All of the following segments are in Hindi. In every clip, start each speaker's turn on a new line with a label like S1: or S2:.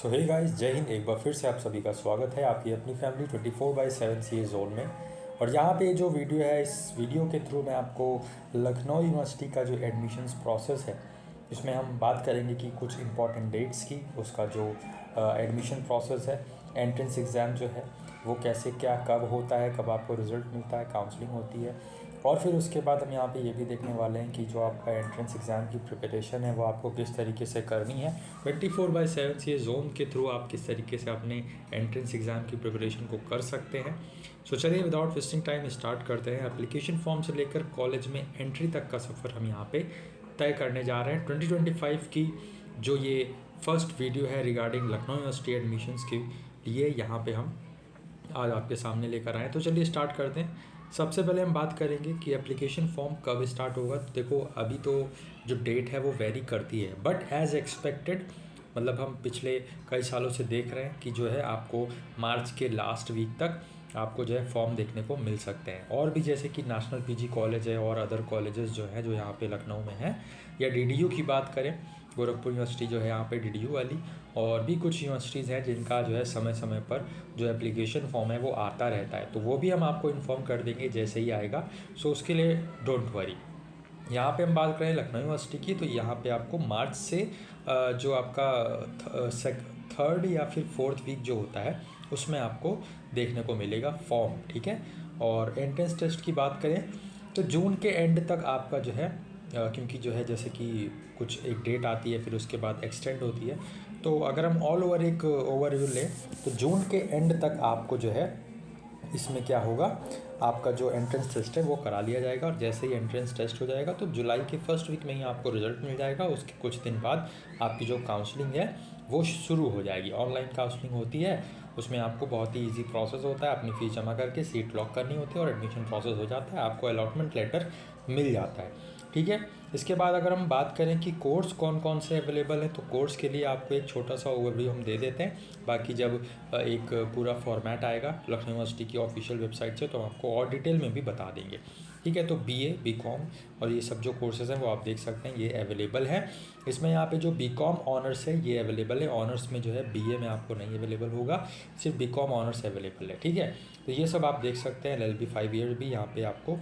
S1: सो हे गाइस, जय हिंद। एक बार फिर से आप सभी का स्वागत है आपकी अपनी फैमिली 24/7 सी जोन में। और यहाँ पे जो वीडियो है, इस वीडियो के थ्रू मैं आपको लखनऊ यूनिवर्सिटी का जो एडमिशन्स प्रोसेस है, इसमें हम बात करेंगे कि कुछ इंपॉर्टेंट डेट्स की, उसका जो एडमिशन प्रोसेस है, एंट्रेंस एग्ज़ाम जो है वो कैसे क्या कब होता है, कब आपको रिज़ल्ट मिलता है, काउंसलिंग होती है। और फिर उसके बाद हम यहाँ पे ये भी देखने वाले हैं कि जो आपका एंट्रेंस एग्ज़ाम की प्रिपरेशन है वो आपको किस तरीके से करनी है। 24/7 सी जोन के थ्रू आप किस तरीके से अपने एंट्रेंस एग्ज़ाम की प्रिपरेशन को कर सकते हैं। सो चलिए विदाउट वेस्टिंग टाइम स्टार्ट करते हैं। एप्लीकेशन फॉर्म से लेकर कॉलेज में एंट्री तक का सफ़र हम यहाँ पे तय करने जा रहे हैं। 2025 की जो ये फर्स्ट वीडियो है रिगार्डिंग लखनऊ यूनिवर्सिटी एडमिशन्स के लिए यहाँ पे हम आज आपके सामने लेकर आए। तो चलिए स्टार्ट करते हैं। सबसे पहले हम बात करेंगे कि एप्लीकेशन फॉर्म कब स्टार्ट होगा। तो देखो, अभी तो जो डेट है वो वेरी करती है, बट एज़ एक्सपेक्टेड, मतलब हम पिछले कई सालों से देख रहे हैं कि जो है आपको मार्च के लास्ट वीक तक आपको जो है फॉर्म देखने को मिल सकते हैं। और भी जैसे कि नेशनल पीजी कॉलेज है और अदर कॉलेजेस जो हैं जो यहाँ पे लखनऊ में हैं, या डीडीयू की बात करें, गोरखपुर यूनिवर्सिटी जो है यहाँ पे डीडीयू वाली, और भी कुछ यूनिवर्सिटीज़ हैं जिनका जो है समय समय पर जो एप्लीकेशन फॉर्म है वो आता रहता है। तो वो भी हम आपको इन्फॉर्म कर देंगे जैसे ही आएगा। सो उसके लिए डोंट वरी। यहाँ पे हम बात करें लखनऊ यूनिवर्सिटी की, तो यहाँ पे आपको मार्च से जो आपका थर्ड या फिर फोर्थ वीक जो होता है उसमें आपको देखने को मिलेगा फॉर्म, ठीक है। और एंट्रेंस टेस्ट की बात करें तो जून के एंड तक आपका जो है क्योंकि जो है जैसे कि कुछ एक डेट आती है फिर उसके बाद एक्सटेंड होती है, तो अगर हम ऑल ओवर एक ओवरव्यू लें तो जून के एंड तक आपको जो है इसमें क्या होगा, आपका जो एंट्रेंस टेस्ट है वो करा लिया जाएगा। और जैसे ही एंट्रेंस टेस्ट हो जाएगा तो जुलाई के फर्स्ट वीक में ही आपको रिजल्ट मिल जाएगा। उसके कुछ दिन बाद आपकी जो काउंसलिंग है वो शुरू हो जाएगी। ऑनलाइन काउंसलिंग होती है, उसमें आपको बहुत ही इजी प्रोसेस होता है। अपनी फ़ीस जमा करके सीट लॉक करनी होती है और एडमिशन प्रोसेस हो जाता है, आपको अलॉटमेंट लेटर मिल जाता है, ठीक है। इसके बाद अगर हम बात करें कि कोर्स कौन कौन से अवेलेबल हैं, तो कोर्स के लिए आपको एक छोटा सा ओवरव्यू हम दे देते हैं। बाकी जब एक पूरा फॉर्मेट आएगा लखनऊ यूनिवर्सिटी की ऑफिशियल वेबसाइट से तो आपको और डिटेल में भी बता देंगे, ठीक है। तो बीए, बीकॉम और ये सब जो कोर्सेज़ हैं वो आप देख सकते हैं, ये अवेलेबल है। इसमें यहाँ पे जो बीकॉम ऑनर्स है ये अवेलेबल है। ऑनर्स में जो है बीए में आपको नहीं अवेलेबल होगा, सिर्फ बीकॉम ऑनर्स अवेलेबल है, ठीक है। तो ये सब आप देख सकते हैं। LLB 5 ईयर भी यहाँ पे आपको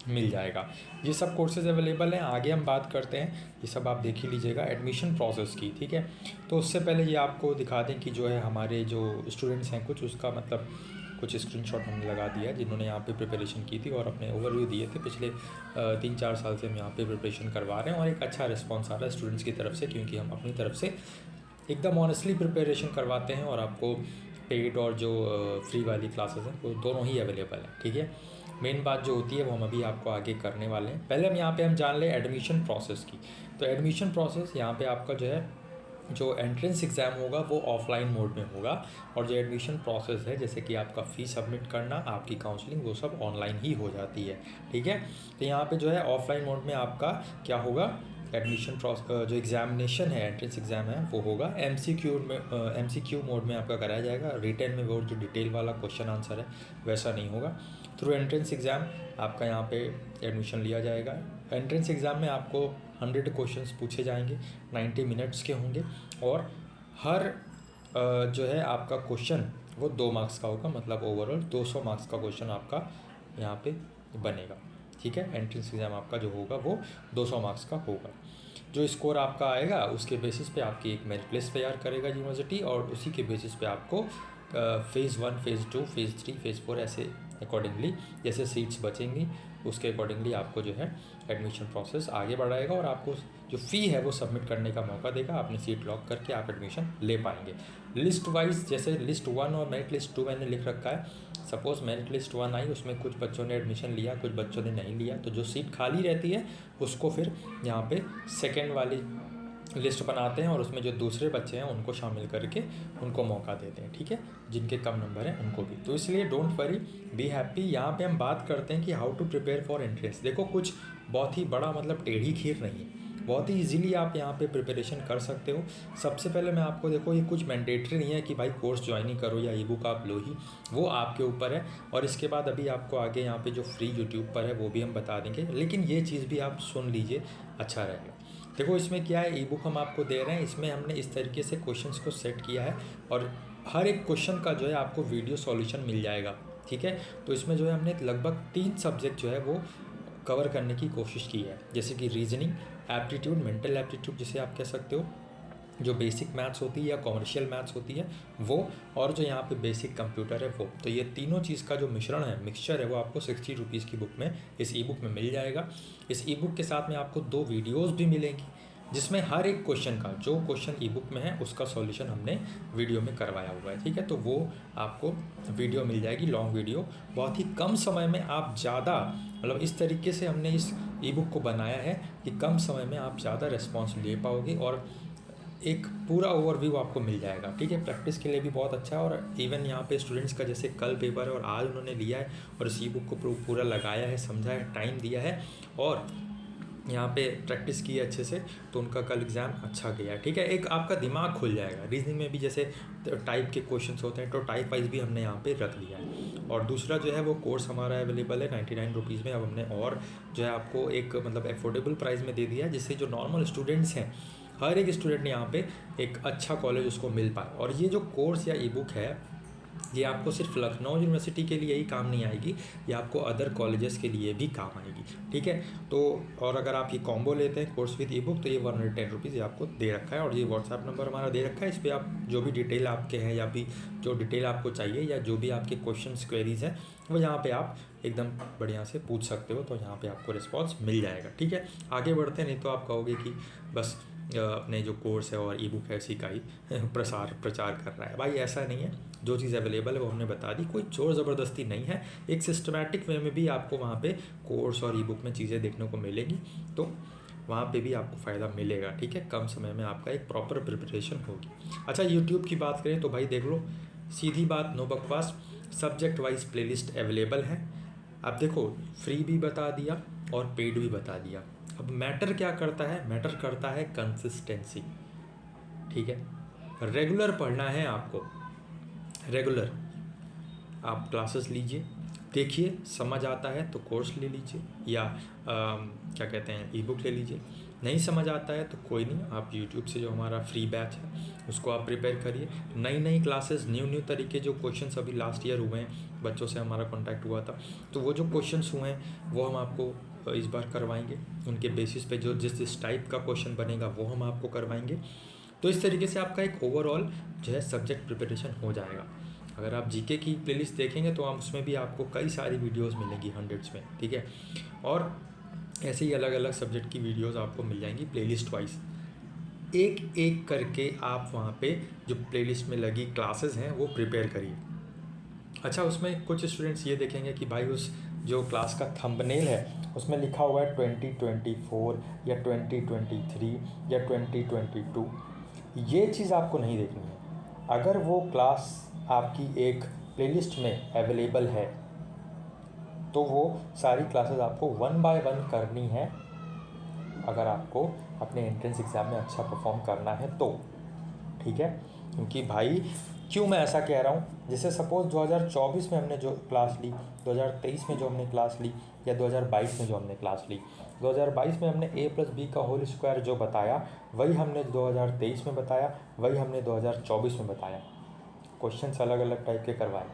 S1: मिल जाएगा। ये सब कोर्सेज़ अवेलेबल हैं। आगे हम बात करते हैं, ये सब आप देख ही लीजिएगा एडमिशन प्रोसेस की, ठीक है। तो उससे पहले ये आपको दिखा दें कि जो है हमारे जो स्टूडेंट्स हैं कुछ, उसका मतलब कुछ स्क्रीनशॉट हमने लगा दिया है जिन्होंने यहाँ पे प्रिपरेशन की थी और अपने ओवरव्यू दिए थे। पिछले 3-4 साल से हम यहाँ पे प्रिपरेशन करवा रहे हैं और एक अच्छा रिस्पॉन्स आ रहा है स्टूडेंट्स की तरफ से, क्योंकि हम अपनी तरफ से एकदम ऑनेस्टली प्रिपरेशन करवाते हैं और आपको पेड और जो फ्री वाली क्लासेस हैं वो दोनों ही अवेलेबल हैं, ठीक है। मेन बात जो होती है वो हम अभी आपको आगे करने वाले हैं। पहले हम यहाँ पे जान लें एडमिशन प्रोसेस की। तो एडमिशन प्रोसेस यहाँ पे आपका जो है जो एंट्रेंस एग्ज़ाम होगा वो ऑफलाइन मोड में होगा, और जो एडमिशन प्रोसेस है जैसे कि आपका फ़ीस सबमिट करना, आपकी काउंसलिंग, वो सब ऑनलाइन ही हो जाती है, ठीक है। तो यहाँ पे जो है ऑफलाइन मोड में आपका क्या होगा, एडमिशन जो एग्ज़ामिनेशन है, एंट्रेंस एग्ज़ाम है वो होगा MCQ मोड में आपका कराया जाएगा। रिटन में वो जो डिटेल वाला क्वेश्चन आंसर है वैसा नहीं होगा। थ्रू एंट्रेंस एग्ज़ाम आपका यहाँ पे एडमिशन लिया जाएगा। एंट्रेंस एग्ज़ाम में आपको 100 क्वेश्चंस पूछे जाएंगे, 90 मिनट्स के होंगे, और हर जो है आपका क्वेश्चन वो 2 मार्क्स का होगा, मतलब ओवरऑल 200 मार्क्स का क्वेश्चन आपका यहाँ पे बनेगा, ठीक है। एंट्रेंस एग्ज़ाम आपका जो होगा वो 200 मार्क्स का होगा। जो स्कोर आपका आएगा उसके बेसिस पे आपकी एक मेरिट लिस्ट तैयार करेगा यूनिवर्सिटी, और उसी के बेसिस पे आपको फ़ेज़ 1, फ़ेज़ 2, फ़ेज़ 3, फ़ेज़ 4 ऐसे अकॉर्डिंगली जैसे सीट्स बचेंगी उसके अकॉर्डिंगली आपको जो है एडमिशन प्रोसेस आगे बढ़ाएगा और आपको जो फ़ी है वो सबमिट करने का मौका देगा। अपनी सीट लॉक करके आप एडमिशन ले पाएंगे। लिस्ट वाइज जैसे लिस्ट 1 और मेरिट लिस्ट 2 मैंने लिख रखा है। सपोज़ मेरिट लिस्ट 1 आई, उसमें कुछ बच्चों ने एडमिशन लिया, कुछ बच्चों ने नहीं लिया, तो जो सीट खाली रहती है उसको फिर यहाँ पे सेकेंड वाली लिस्ट बनाते हैं और उसमें जो दूसरे बच्चे हैं उनको शामिल करके उनको मौका देते हैं, ठीक है। जिनके कम नंबर हैं उनको भी। तो इसलिए डोंट वरी, बी हैप्पी। यहाँ पे हम बात करते हैं कि how to prepare for entrance. देखो, कुछ बहुत ही बड़ा मतलब टेढ़ी खीर नहीं है, बहुत ही इजीली आप यहाँ पे प्रिपरेशन कर सकते हो। सबसे पहले मैं आपको, देखो ये कुछ मैंडेटरी नहीं है कि भाई कोर्स ज्वाइन ही करो या ई बुक आप लो ही, वो आपके ऊपर है। और इसके बाद अभी आपको आगे यहाँ पे जो फ्री यूट्यूब पर है वो भी हम बता देंगे, लेकिन ये चीज़ भी आप सुन लीजिए, अच्छा रहेगा। देखो इसमें क्या है, ई बुक हम आपको दे रहे हैं, इसमें हमने इस तरीके से क्वेश्चंस को सेट किया है और हर एक क्वेश्चन का जो है आपको वीडियो सॉल्यूशन मिल जाएगा, ठीक है। तो इसमें जो है हमने लगभग 3 सब्जेक्ट जो है वो कवर करने की कोशिश की है, जैसे कि रीजनिंग, एप्टीट्यूड, मेंटल एप्टीट्यूड जिसे आप कह सकते हो, जो बेसिक मैथ्स होती है या कॉमर्शियल मैथ्स होती है वो, और जो यहाँ पे बेसिक कंप्यूटर है वो। तो ये तीनों चीज़ का जो मिश्रण है, मिक्सचर है, वो आपको 60 रुपीज़ की बुक में, इस ई बुक में मिल जाएगा। इस ई बुक के साथ में आपको 2 वीडियोज़ भी मिलेंगी, जिसमें हर एक क्वेश्चन का, जो क्वेश्चन ई बुक में है उसका सॉल्यूशन हमने वीडियो में करवाया हुआ है, ठीक है। तो वो आपको वीडियो मिल जाएगी, लॉन्ग वीडियो, बहुत ही कम समय में आप ज़्यादा, मतलब इस तरीके से हमने इस ई बुक को बनाया है कि कम समय में आप ज़्यादा रिस्पॉन्स ले पाओगे और एक पूरा ओवरव्यू आपको मिल जाएगा, ठीक है। प्रैक्टिस के लिए भी बहुत अच्छा है, और इवन यहाँ पे स्टूडेंट्स का जैसे कल पेपर है और आज उन्होंने लिया है और इस ई बुक को पूरा लगाया है, समझा है, टाइम दिया है और यहाँ पे प्रैक्टिस की है अच्छे से, तो उनका कल एग्ज़ाम अच्छा गया है, ठीक है। एक आपका दिमाग खुल जाएगा। रीजनिंग में भी जैसे टाइप के क्वेश्चंस होते हैं तो टाइप वाइज भी हमने यहाँ पे रख दिया है। और दूसरा जो है वो कोर्स हमारा अवेलेबल है 99 रुपीज़ में। अब हमने और जो है आपको एक मतलब अफोर्डेबल प्राइस में दे दिया है, जिससे जो नॉर्मल स्टूडेंट्स हैं, हर एक स्टूडेंट ने यहाँ पे एक अच्छा कॉलेज उसको मिल पाए। और ये जो कोर्स या ई बुक है, ये आपको सिर्फ लखनऊ यूनिवर्सिटी के लिए ही काम नहीं आएगी, ये आपको अदर कॉलेजेस के लिए भी काम आएगी, ठीक है। तो और अगर आप ये कॉम्बो लेते हैं कोर्स विद ई बुक, तो ये 110 रुपीज़ ये आपको दे रखा है। और ये व्हाट्सएप नंबर हमारा दे रखा है, इस पर आप जो भी डिटेल आपके हैं या भी जो डिटेल आपको चाहिए या जो भी आपके क्वेश्चन क्वेरीज हैं, वो यहाँ पे आप एकदम बढ़िया से पूछ सकते हो, तो यहाँ पे आपको रिस्पॉन्स मिल जाएगा, ठीक है। आगे बढ़ते, नहीं तो आप कहोगे कि बस अपने जो कोर्स है और ई बुक है इसी का ही प्रचार कर रहा है। भाई ऐसा नहीं है, जो चीज़ अवेलेबल है वो हमने बता दी, कोई जोर ज़बरदस्ती नहीं है। एक सिस्टमैटिक वे में भी आपको वहाँ पे कोर्स और ई बुक में चीज़ें देखने को मिलेंगी, तो वहाँ पे भी आपको फ़ायदा मिलेगा, ठीक है। कम समय में आपका एक प्रॉपर प्रिपरेशन होगी। अच्छा, यूट्यूब की बात करें तो भाई देख लो, सीधी बात, नो बकवास, सब्जेक्ट वाइज प्लेलिस्ट अवेलेबल है। अब देखो, फ्री भी बता दिया और पेड भी बता दिया। अब मैटर क्या करता है, मैटर करता है कंसिस्टेंसी, ठीक है। रेगुलर पढ़ना है आपको, रेगुलर आप क्लासेस लीजिए, देखिए समझ आता है तो कोर्स ले लीजिए या क्या कहते हैं ई बुक ले लीजिए। नहीं समझ आता है तो कोई नहीं, आप यूट्यूब से जो हमारा फ्री बैच है उसको आप प्रिपेयर करिए। नई नई क्लासेस, न्यू तरीके जो क्वेश्चंस अभी लास्ट ईयर हुए हैं, बच्चों से हमारा कांटेक्ट हुआ था, तो वो जो क्वेश्चंस हुए हैं वो हम आपको इस बार करवाएंगे। उनके बेसिस पे जो जिस टाइप का क्वेश्चन बनेगा वो हम आपको करवाएंगे। तो इस तरीके से आपका एक ओवरऑल जो है सब्जेक्ट प्रिपरेशन हो जाएगा। अगर आप जीके की प्लेलिस्ट देखेंगे तो आप उसमें भी आपको कई सारी वीडियोस मिलेंगी, हंड्रेड्स में, ठीक है। और ऐसे ही अलग अलग सब्जेक्ट की वीडियोस आपको मिल जाएंगी प्लेलिस्ट वाइज, एक एक करके आप वहाँ पे जो प्लेलिस्ट में लगी क्लासेस हैं वो प्रिपेयर करिए। अच्छा, उसमें कुछ स्टूडेंट्स ये देखेंगे कि भाई उस जो क्लास का थंबनेल है उसमें लिखा हुआ है 2024 या 2023 या 2022, ये चीज़ आपको नहीं देखनी है। अगर वो क्लास आपकी एक प्लेलिस्ट में अवेलेबल है तो वो सारी क्लासेस आपको 1 बाय 1 करनी है, अगर आपको अपने एंट्रेंस एग्ज़ाम में अच्छा परफॉर्म करना है तो, ठीक है। क्योंकि भाई क्यों मैं ऐसा कह रहा हूँ, जैसे सपोज़ 2024 में हमने जो क्लास ली, 2023 में जो हमने क्लास ली, या 2022 में जो हमने क्लास ली, 2022 में हमने a+b का होल स्क्वायर जो बताया वही हमने 2023 में बताया, वही हमने 2024 में बताया। क्वेश्चंस अलग अलग टाइप के करवाए,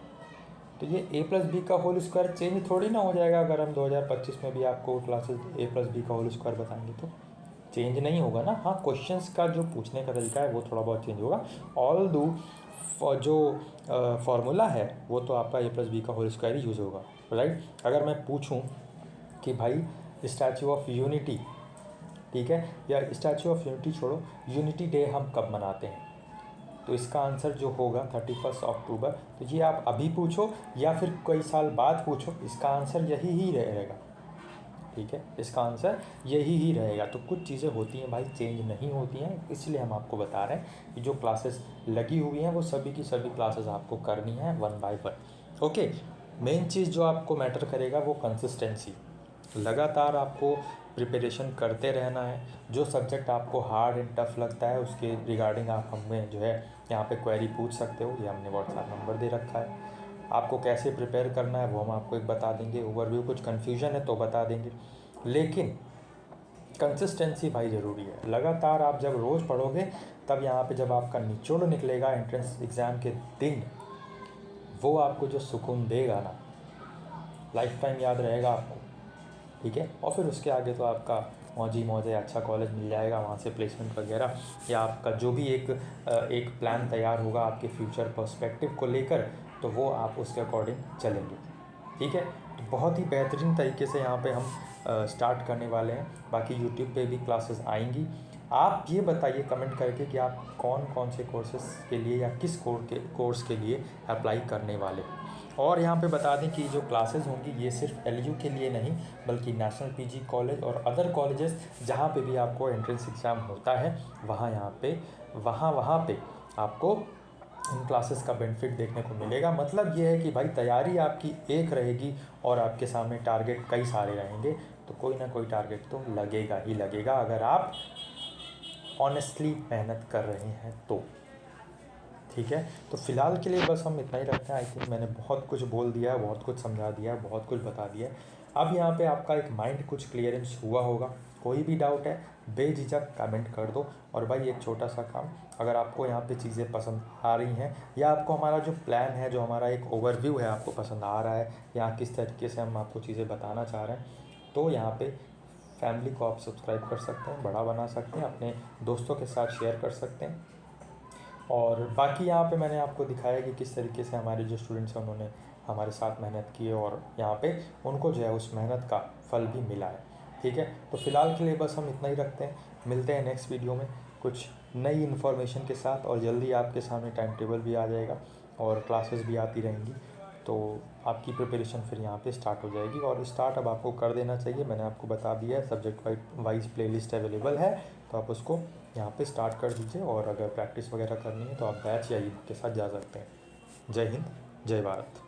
S1: तो ये a+b का होल स्क्वायर चेंज थोड़ी ना हो जाएगा अगर हम 2025 में भी आपको क्लासेस a+b का होल स्क्वायर बताएंगे तो चेंज नहीं होगा ना। हाँ, क्वेश्चंस का जो पूछने का तरीका है वो थोड़ा बहुत चेंज होगा, ऑल दो जो फार्मूला है वो तो आपका a+b का होल स्क्वायर ही यूज़ होगा, राइट। अगर मैं पूछूं कि भाई स्टैचू ऑफ यूनिटी, ठीक है, या स्टैचू ऑफ यूनिटी छोड़ो, यूनिटी डे हम कब मनाते हैं, तो इसका आंसर जो होगा 31 अक्टूबर। तो ये आप अभी पूछो या फिर कई साल बाद पूछो, इसका आंसर यही ही रहेगा, ठीक है, इसका आंसर यही ही रहेगा। तो कुछ चीज़ें होती हैं भाई चेंज नहीं होती हैं, इसलिए हम आपको बता रहे हैं कि जो क्लासेस लगी हुई हैं वो सभी की सभी क्लासेस आपको करनी है 1 बाय 1, ओके। मेन चीज़ जो आपको मैटर करेगा वो कंसिस्टेंसी, लगातार आपको प्रिपरेशन करते रहना है। जो सब्जेक्ट आपको हार्ड एंड टफ लगता है उसके रिगार्डिंग आप हमें जो है यहाँ पे क्वेरी पूछ सकते हो, ये हमने व्हाट्सएप नंबर दे रखा है। आपको कैसे प्रिपेयर करना है वो हम आपको एक बता देंगे, ओवरव्यू, कुछ कन्फ्यूजन है तो बता देंगे। लेकिन कंसिस्टेंसी भाई ज़रूरी है। लगातार आप जब रोज़ पढ़ोगे तब यहाँ पे जब आपका निचोड़ निकलेगा एंट्रेंस एग्ज़ाम के दिन, वो आपको जो सुकून देगा ना, लाइफ टाइम याद रहेगा आपको, ठीक है। और फिर उसके आगे तो आपका मौजी मौज है, अच्छा कॉलेज मिल जाएगा, वहाँ से प्लेसमेंट वगैरह, या आपका जो भी एक प्लान तैयार होगा आपके फ्यूचर पर्सपेक्टिव को लेकर, तो वो आप उसके अकॉर्डिंग चलेंगे, ठीक है। तो बहुत ही बेहतरीन तरीके से यहाँ पे हम स्टार्ट करने वाले हैं। बाकी यूट्यूब पे भी क्लासेस आएंगी। आप ये बताइए कमेंट करके कि आप कौन कौन से कोर्सेज़ के लिए या किस कोर्स के लिए अप्लाई करने वाले। और यहाँ पे बता दें कि जो क्लासेस होंगी ये सिर्फ एलयू के लिए नहीं, बल्कि नेशनल पीजी कॉलेज और अदर कॉलेजेस जहाँ पे भी आपको एंट्रेंस एग्ज़ाम होता है, वहाँ पे आपको इन क्लासेस का बेनिफिट देखने को मिलेगा। मतलब ये है कि भाई तैयारी आपकी एक रहेगी और आपके सामने टारगेट कई सारे रहेंगे, तो कोई ना कोई टारगेट तो लगेगा ही लगेगा, अगर आप ऑनेस्टली मेहनत कर रहे हैं तो, ठीक है। तो फ़िलहाल के लिए बस हम इतना ही रखते हैं। आई थिंक मैंने बहुत कुछ बोल दिया है, बहुत कुछ समझा दिया है, बहुत कुछ बता दिया है। अब यहाँ पे आपका एक माइंड कुछ क्लियरेंस हुआ होगा। कोई भी डाउट है बेझिझक कमेंट कर दो। और भाई एक छोटा सा काम, अगर आपको यहाँ पे चीज़ें पसंद आ रही हैं, या आपको हमारा जो प्लान है, जो हमारा एक ओवरव्यू है आपको पसंद आ रहा है, या किस तरीके से हम आपको चीज़ें बताना चाह रहे हैं, तो यहाँ पे फैमिली को आप सब्सक्राइब कर सकते हैं, बड़ा बना सकते हैं, अपने दोस्तों के साथ शेयर कर सकते हैं। और बाकी यहाँ पे मैंने आपको दिखाया कि किस तरीके से हमारे जो स्टूडेंट्स हैं उन्होंने हमारे साथ मेहनत की है, और यहाँ पे उनको जो है उस मेहनत का फल भी मिला है, ठीक है। तो फ़िलहाल के लिए बस हम इतना ही रखते हैं। मिलते हैं नेक्स्ट वीडियो में कुछ नई इन्फॉर्मेशन के साथ, और जल्दी आपके सामने टाइम टेबल भी आ जाएगा और क्लासेस भी आती रहेंगी, तो आपकी प्रिपरेशन फिर यहाँ पे स्टार्ट हो जाएगी। और स्टार्ट अब आपको कर देना चाहिए, मैंने आपको बता दिया है, सब्जेक्ट वाइज प्लेलिस्ट अवेलेबल है, तो आप उसको यहाँ पे स्टार्ट कर दीजिए। और अगर प्रैक्टिस वगैरह करनी है तो आप बैच या ईद के साथ जा सकते हैं। जय हिंद, जय भारत।